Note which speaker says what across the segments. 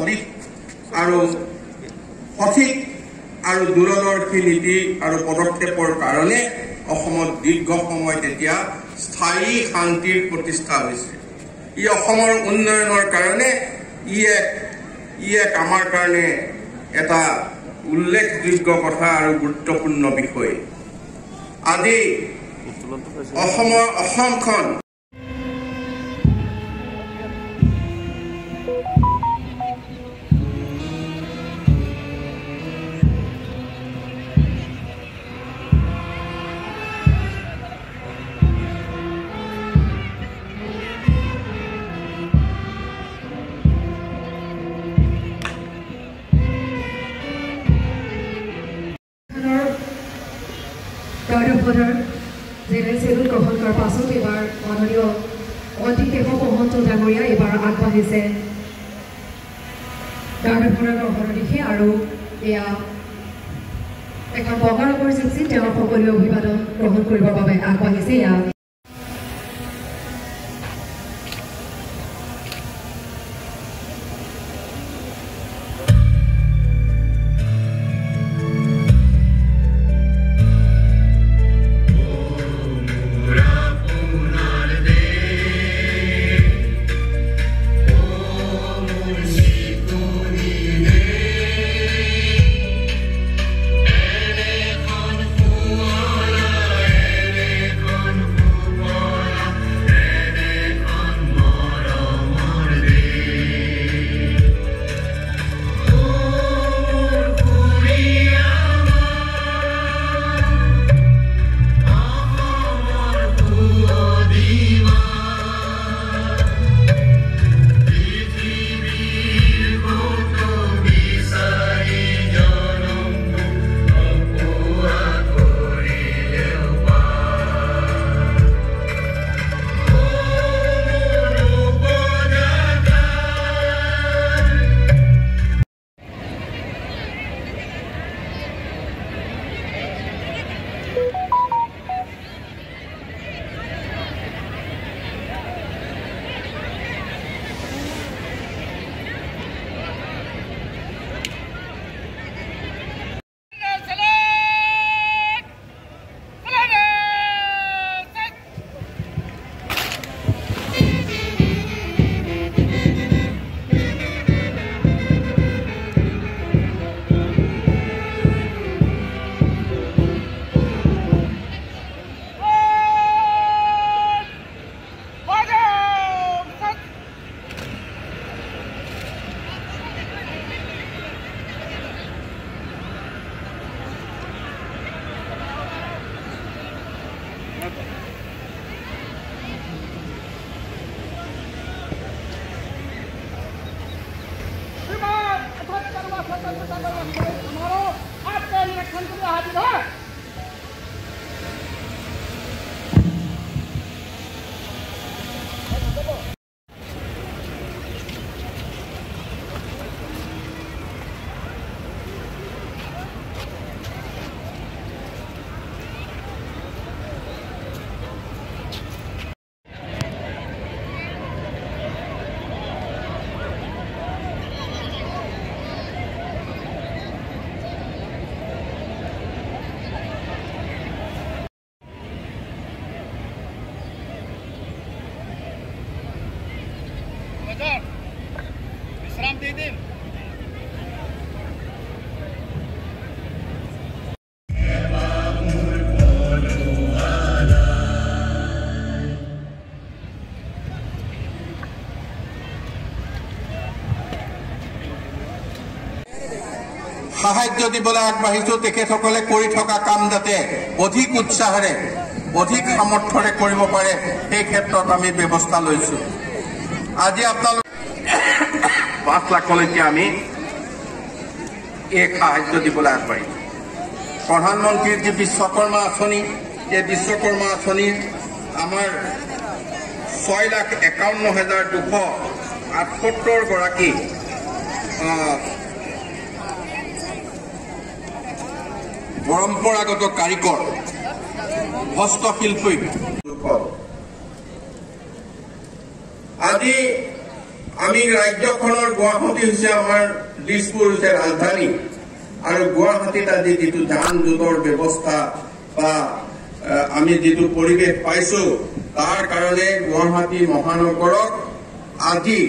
Speaker 1: সদিশ আৰু সঠিক আৰু দূৰদৰ্শী নীতি আৰু পদক্ষেপৰ কাৰণে অসমত দীৰ্ঘ সময় তেতিয়া স্থায়ী শান্তিৰ প্ৰতিষ্ঠা হৈছে ই অসমৰ উন্নয়নৰ কাৰণে ই এক আমাৰ কাৰণে এটা উল্লেখযোগ্য কথা আৰু গুৰুত্বপূৰ্ণ বিষয় আজি অসমখন
Speaker 2: চেলুন গ্ৰহণ কৰাৰ পাছত এইবাৰ মাননীয় অধিকেশ মহন্ত ডাঙৰীয়া এইবাৰ আগবাঢ়িছে গাৰ্ডফাৰৰ গ্ৰহণৰ দিশে আৰু এয়া এখন বগা ৰঙৰ জিপচি তেওঁ সকলোৱে অভিবাদন গ্ৰহণ কৰিবৰ বাবে আগবাঢ়িছে এয়া
Speaker 3: विश्राम दे दें
Speaker 1: সাহায্য দিবলৈ আগবাঢ়িছো তেখেতসকলে কৰি থকা কাম যাতে অধিক উৎসাহেৰে অধিক সামৰ্থ্যৰে কৰিব পাৰে এই ক্ষেত্ৰত আমি ব্যৱস্থা লৈছো আজি আপোনালোক 5 লাখলৈকে আমি এই সাহায্য দিবলৈ আগবাঢ়িছো প্ৰধানমন্ত্ৰীৰ যি বিশ্বকৰ্মা আঁচনি এই বিশ্বকৰ্মা আঁচনিৰ আমাৰ 6,51,278 গৰাকী পৰম্পৰাগত কাৰিকৰ হস্তশিল্পী আজি আমি ৰাজ্যখনৰ গুৱাহাটী হৈছে আমাৰ দিছপুৰ হৈছে ৰাজধানী আৰু গুৱাহাটীত আজি যিটো যান জোঁটৰ ব্যৱস্থা বা আমি যিটো পৰিৱেশ পাইছো তাৰ কাৰণে গুৱাহাটী মহানগৰক আজি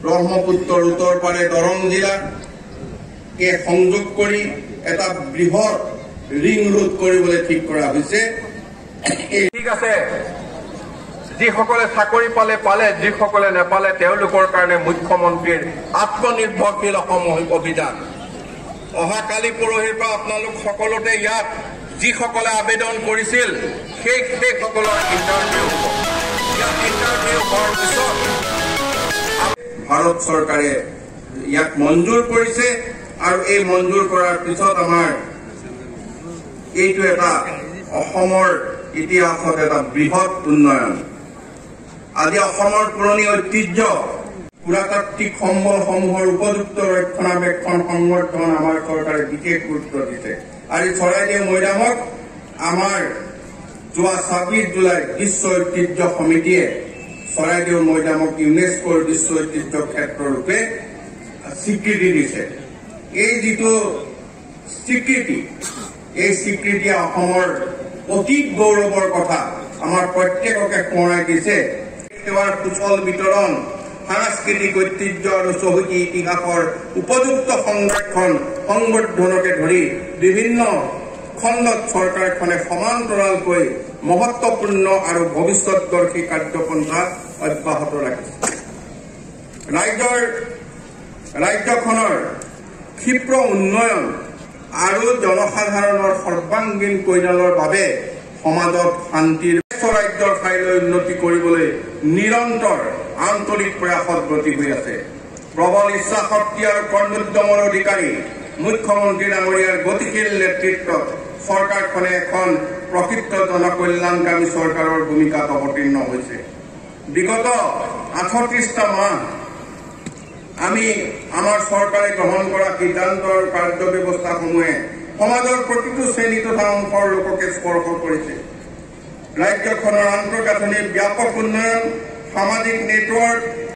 Speaker 1: ব্ৰহ্মপুত্ৰৰ উত্তৰ পাৰে দৰং জিলাকে সংযোগ কৰি এটা বৃহৎ ৰিং ৰোড কৰিবলৈ ঠিক কৰা হৈছে। ঠিক আছে, যিসকলে চাকৰি পালে যিসকলে নেপালে তেওঁলোকৰ কাৰণে মুখ্যমন্ত্ৰীৰ আত্মনিৰ্ভৰশীল অসম অভিযান অহাকালি পৰহিৰ পৰা আপোনালোক সকলোতে ইয়াত যিসকলে আবেদন কৰিছিল সেইসকলৰ ইণ্টাৰভিউ হ'ব। ইয়াত ইণ্টাৰভিউ হোৱাৰ পিছত ভাৰত চৰকাৰে ইয়াক মঞ্জুৰ কৰিছে আৰু এই মঞ্জুৰ কৰাৰ পিছত আমাৰ এইটো এটা অসমৰ ইতিহাসত এটা বৃহৎ উন্নয়ন। আজি অসমৰ পুৰণি ঐতিহ্য পুৰাতাত্ত্বিক সম্বলসমূহৰ উপযুক্ত ৰক্ষণাবেক্ষণ সংবৰ্ধন আমাৰ চৰকাৰে বিশেষ গুৰুত্ব দিছে। আজি চৰাইদেউ মৈদামত আমাৰ যোৱা ২৬ জুলাইত বিশ্ব ঐতিহ্য সমিতিয়ে চৰাইদেউ মৈদামক ইউনেস্কোৰ বিশ্ব ঐতিহ্য ক্ষেত্ৰ ৰূপে স্বীকৃতি দিছে। এই যিটো স্বীকৃতি, এই স্বীকৃতিয়ে অসমৰ অতীত গৌৰৱৰ কথা আমাৰ প্ৰত্যেককে সোঁৱৰাই দিছে। সেৱাৰ সুচল বিতৰণ, সাংস্কৃতিক ঐতিহ্য আৰু চহকী ইতিহাসৰ উপযুক্ত সংৰক্ষণ সংবৰ্ধনকে ধৰি বিভিন্ন খণ্ডত চৰকাৰখনে সমান্তৰালকৈ মহত্বপূৰ্ণ আৰু ভৱিষ্যতদৰ্শী কাৰ্যপন্থা অব্যাহত ৰাখিছে। ৰাজ্যখনৰ ক্ষীপ্ৰ উন্নয়ন আৰু জনসাধাৰণৰ সৰ্বাংগীন কল্যাণৰ বাবে সমাজত শান্তিৰ ৰাজ্যৰ ঠাইলৈ উন্নতি কৰিবলৈ নিৰন্তৰ আন্তৰিক প্ৰয়াসত ব্ৰতী হৈ আছে। প্ৰবল ইচ্ছা শক্তি আৰু কৰ্মোদ্যমৰ অধিকাৰী মুখ্যমন্ত্ৰী ডাঙৰীয়াৰ গতিশীল নেতৃত্বত চৰকাৰখনে এখন প্ৰকৃত জনকল্যাণকামী চৰকাৰৰ ভূমিকাত অৱতীৰ্ণ হৈছে। বিগত ৩৮টা মাহ আমি আমাৰ চৰকাৰে গ্ৰহণ কৰা সিদ্ধান্ত আৰু কাৰ্যব্যৱস্থাসমূহে সমাজৰ প্ৰতিটো শ্ৰেণী তথা অংশৰ লোককে স্পৰ্শ কৰিছে। ৰাজ্যখনৰ আন্তঃগাঁথনিৰ ব্যাপক উন্নয়ন, সামাজিক নেটৱৰ্ক